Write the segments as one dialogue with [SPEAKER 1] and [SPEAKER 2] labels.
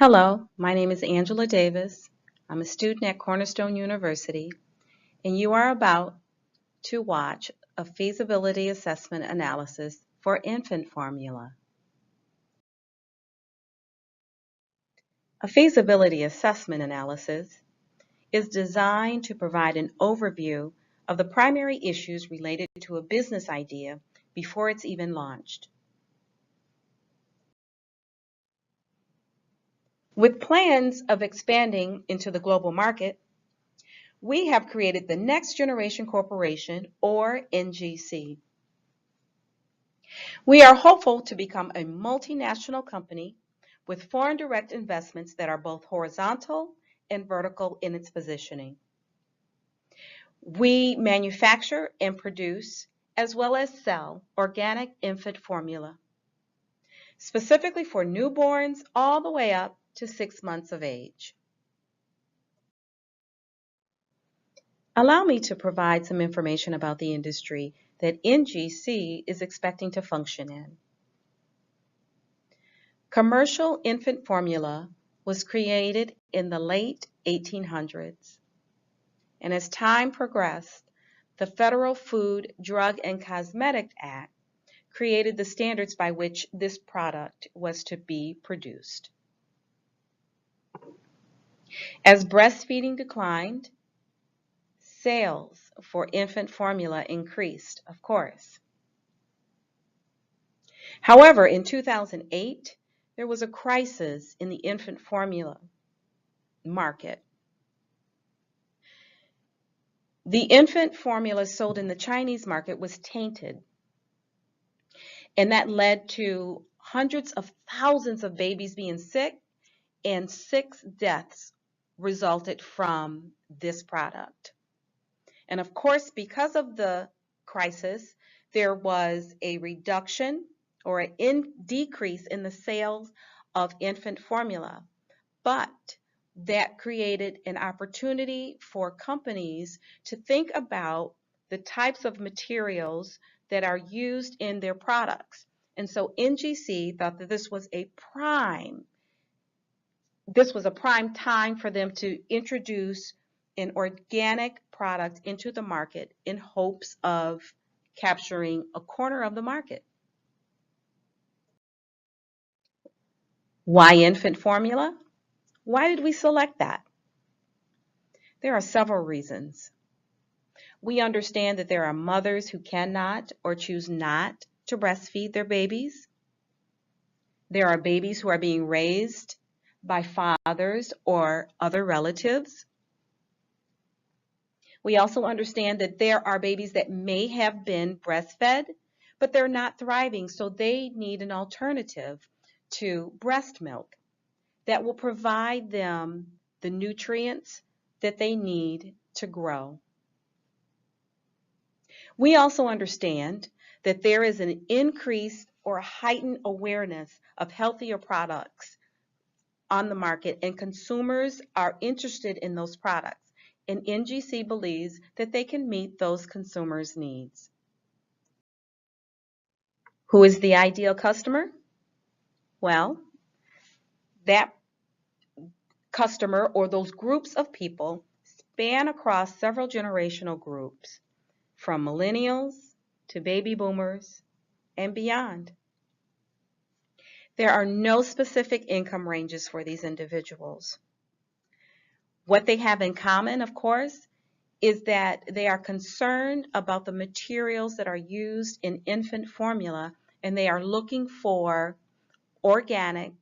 [SPEAKER 1] Hello, my name is Angela Davis. I'm a student at Cornerstone University, and you are about to watch a feasibility assessment analysis for infant formula. A feasibility assessment analysis is designed to provide an overview of the primary issues related to a business idea before it's even launched. With plans of expanding into the global market, we have created the Next Generation Corporation, or NGC. We are hopeful to become a multinational company with foreign direct investments that are both horizontal and vertical in its positioning. We manufacture and produce, as well as sell, organic infant formula, specifically for newborns all the way up to 6 months of age. Allow me to provide some information about the industry that NGC is expecting to function in. Commercial infant formula was created in the late 1800s, and as time progressed, the Federal Food, Drug, and Cosmetic Act created the standards by which this product was to be produced. As breastfeeding declined, sales for infant formula increased, of course. However, in 2008, there was a crisis in the infant formula market. The infant formula sold in the Chinese market was tainted, and that led to hundreds of thousands of babies being sick, and 6 deaths resulted from this product. And of course, because of the crisis, there was a reduction or a decrease in the sales of infant formula, but that created an opportunity for companies to think about the types of materials that are used in their products. And so NGC thought that this was a prime time for them to introduce an organic product into the market in hopes of capturing a corner of the market. Why infant formula? Why did we select that? There are several reasons. We understand that there are mothers who cannot or choose not to breastfeed their babies. There are babies who are being raised by fathers or other relatives. We also understand that there are babies that may have been breastfed, but they're not thriving, so they need an alternative to breast milk that will provide them the nutrients that they need to grow. We also understand that there is an increased or heightened awareness of healthier products on the market, and consumers are interested in those products. And NGC believes that they can meet those consumers' needs. Who is the ideal customer? Well, that customer or those groups of people span across several generational groups, from millennials to baby boomers and beyond. There are no specific income ranges for these individuals. What they have in common, of course, is that they are concerned about the materials that are used in infant formula, and they are looking for organic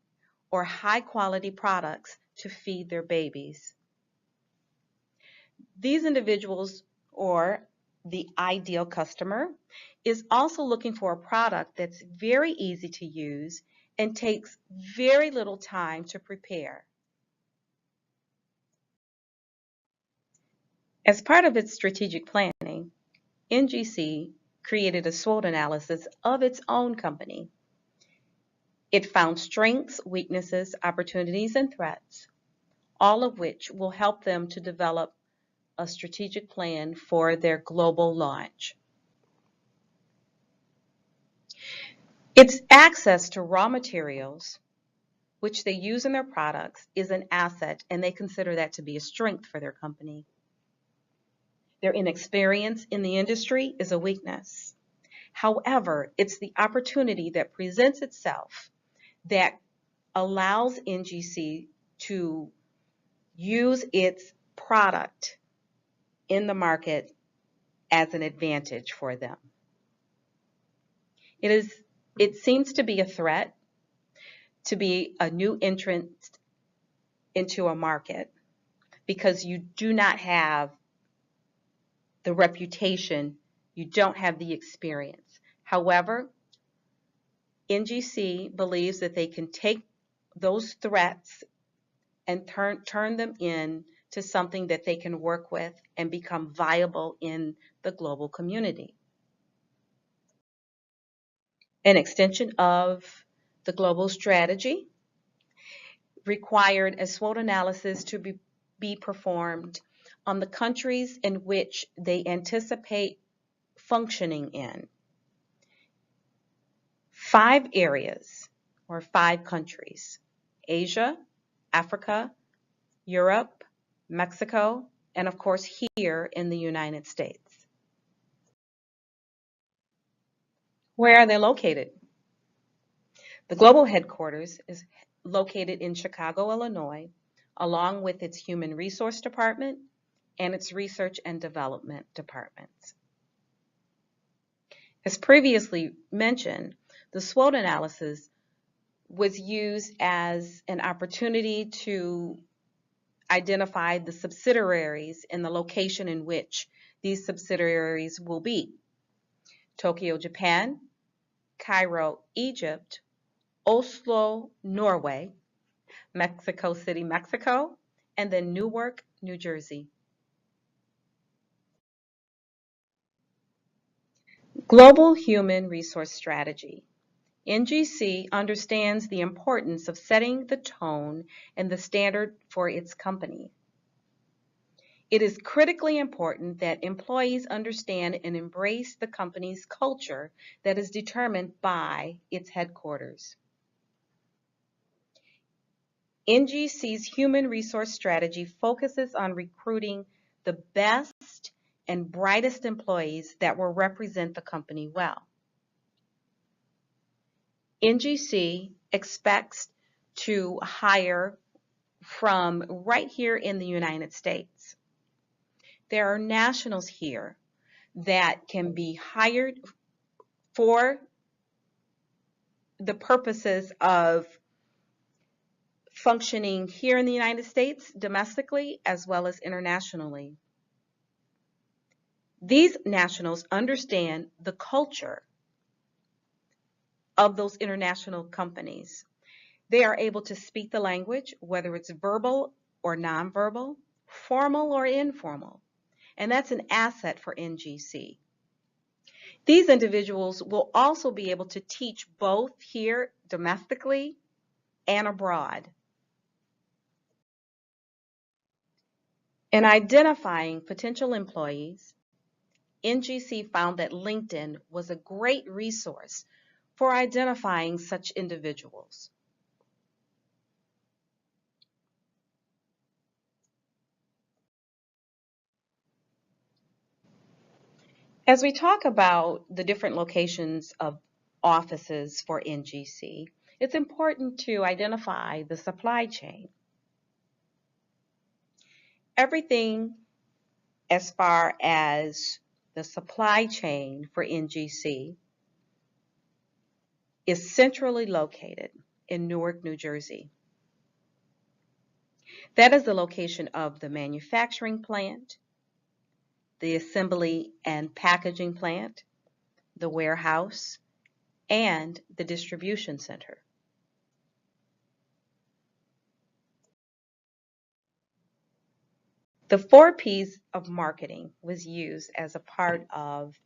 [SPEAKER 1] or high quality products to feed their babies. These individuals, or the ideal customer, is also looking for a product that's very easy to use and takes very little time to prepare. As part of its strategic planning, NGC created a SWOT analysis of its own company. It found strengths, weaknesses, opportunities, and threats, all of which will help them to develop a strategic plan for their global launch. Its access to raw materials which they use in their products, is an asset, and they consider that to be a strength for their company. Their inexperience in the industry is a weakness. However, it's the opportunity that presents itself that allows NGC to use its product in the market as an advantage for them. It seems to be a threat to be a new entrant into a market because you do not have the reputation, you don't have the experience. However, NGC believes that they can take those threats and turn them into something that they can work with and become viable in the global community. An extension of the global strategy required a SWOT analysis to be performed on the countries in which they anticipate functioning in. 5 areas or 5 countries: Asia, Africa, Europe, Mexico, and of course here in the United States. Where are they located? The global headquarters is located in Chicago, Illinois, along with its Human Resource Department and its Research and Development departments. As previously mentioned, the SWOT analysis was used as an opportunity to identify the subsidiaries and the location in which these subsidiaries will be: Tokyo, Japan; Cairo, Egypt; Oslo, Norway; Mexico City, Mexico; and then Newark, New Jersey. Global Human Resource Strategy. NGC understands the importance of setting the tone and the standard for its company. It is critically important that employees understand and embrace the company's culture that is determined by its headquarters. NGC's human resource strategy focuses on recruiting the best and brightest employees that will represent the company well. NGC expects to hire from right here in the United States. There are nationals here that can be hired for the purposes of functioning here in the United States domestically as well as internationally. These nationals understand the culture of those international companies. They are able to speak the language, whether it's verbal or nonverbal, formal or informal, and that's an asset for NGC. These individuals will also be able to teach both here domestically and abroad. In identifying potential employees, NGC found that LinkedIn was a great resource for identifying such individuals. As we talk about the different locations of offices for NGC, it's important to identify the supply chain. Everything as far as the supply chain for NGC is centrally located in Newark, New Jersey. That is the location of the manufacturing plant, the assembly and packaging plant, the warehouse, and the distribution center. The 4 P's of marketing was used as a part of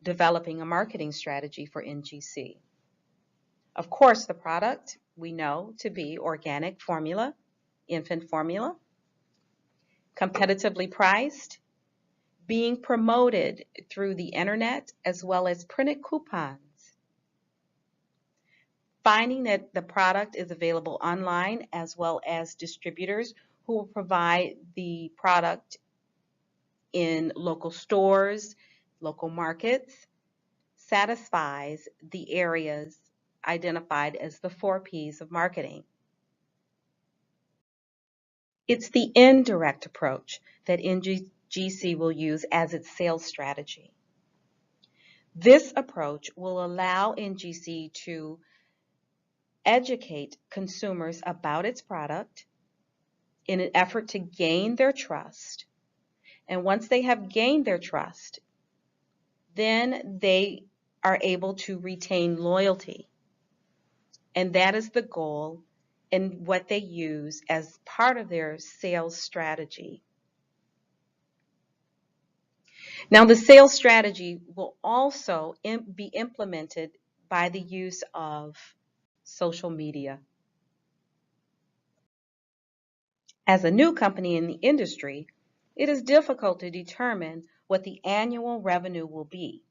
[SPEAKER 1] developing a marketing strategy for NGC. Of course, the product we know to be organic formula, infant formula, competitively priced, being promoted through the internet as well as printed coupons. finding that the product is available online as well as distributors who will provide the product in local stores, local markets, satisfies the areas identified as the 4 Ps of marketing. It's the indirect approach that NGC will use as its sales strategy. This approach will allow NGC to educate consumers about its product in an effort to gain their trust. And once they have gained their trust, then they are able to retain loyalty. And that is the goal and what they use as part of their sales strategy. Now, the sales strategy will also be implemented by the use of social media. As a new company in the industry, it is difficult to determine what the annual revenue will be.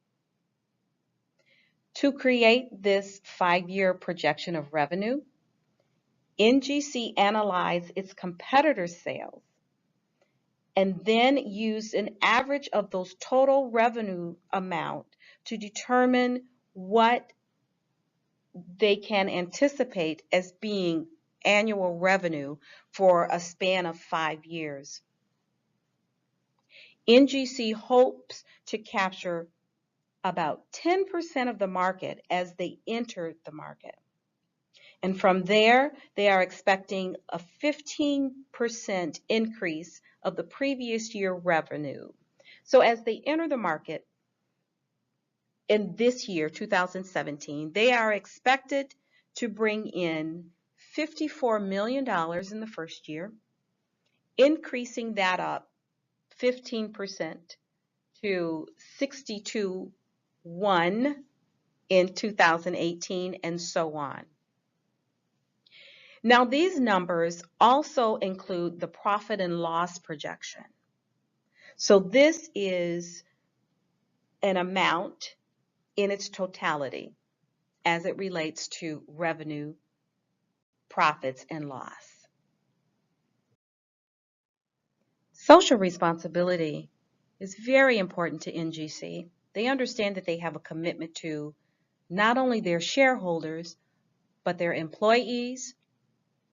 [SPEAKER 1] To create this 5-year projection of revenue, NGC analyzed its competitors' sales and then used an average of those total revenue amount to determine what they can anticipate as being annual revenue for a span of 5 years. NGC hopes to capture about 10% of the market as they enter the market. And from there, they are expecting a 15% increase of the previous year revenue. So as they enter the market in this year, 2017, they are expected to bring in $54 million in the first year, increasing that up 15% to 62.1 in 2018, and so on. Now, these numbers also include the profit and loss projection. So this is an amount in its totality as it relates to revenue, profits, and loss. Social responsibility is very important to NGC. They understand that they have a commitment to not only their shareholders, but their employees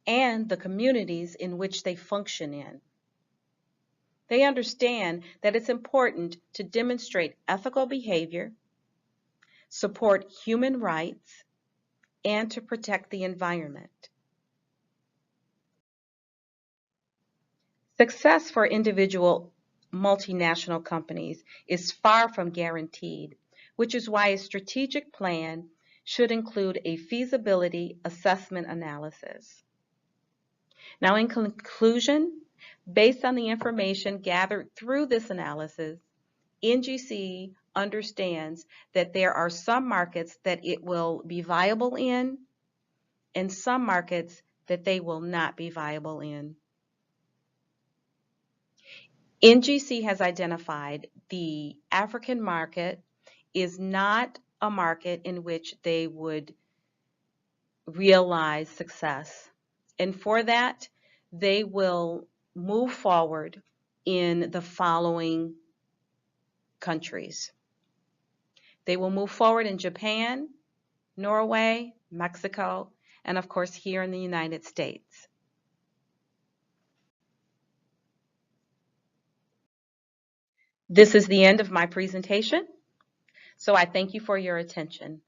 [SPEAKER 1] and the communities in which they function in. They understand that it's important to demonstrate ethical behavior, support human rights, and to protect the environment. Success for individual multinational companies is far from guaranteed, which is why a strategic plan should include a feasibility assessment analysis. Now, in conclusion, based on the information gathered through this analysis, NGC understands that there are some markets that it will be viable in and some markets that they will not be viable in. NGC has identified the African market is not a market in which they would realize success. And for that, they will move forward in the following countries. They will move forward in Japan, Norway, Mexico, and of course here in the United States. This is the end of my presentation, so I thank you for your attention.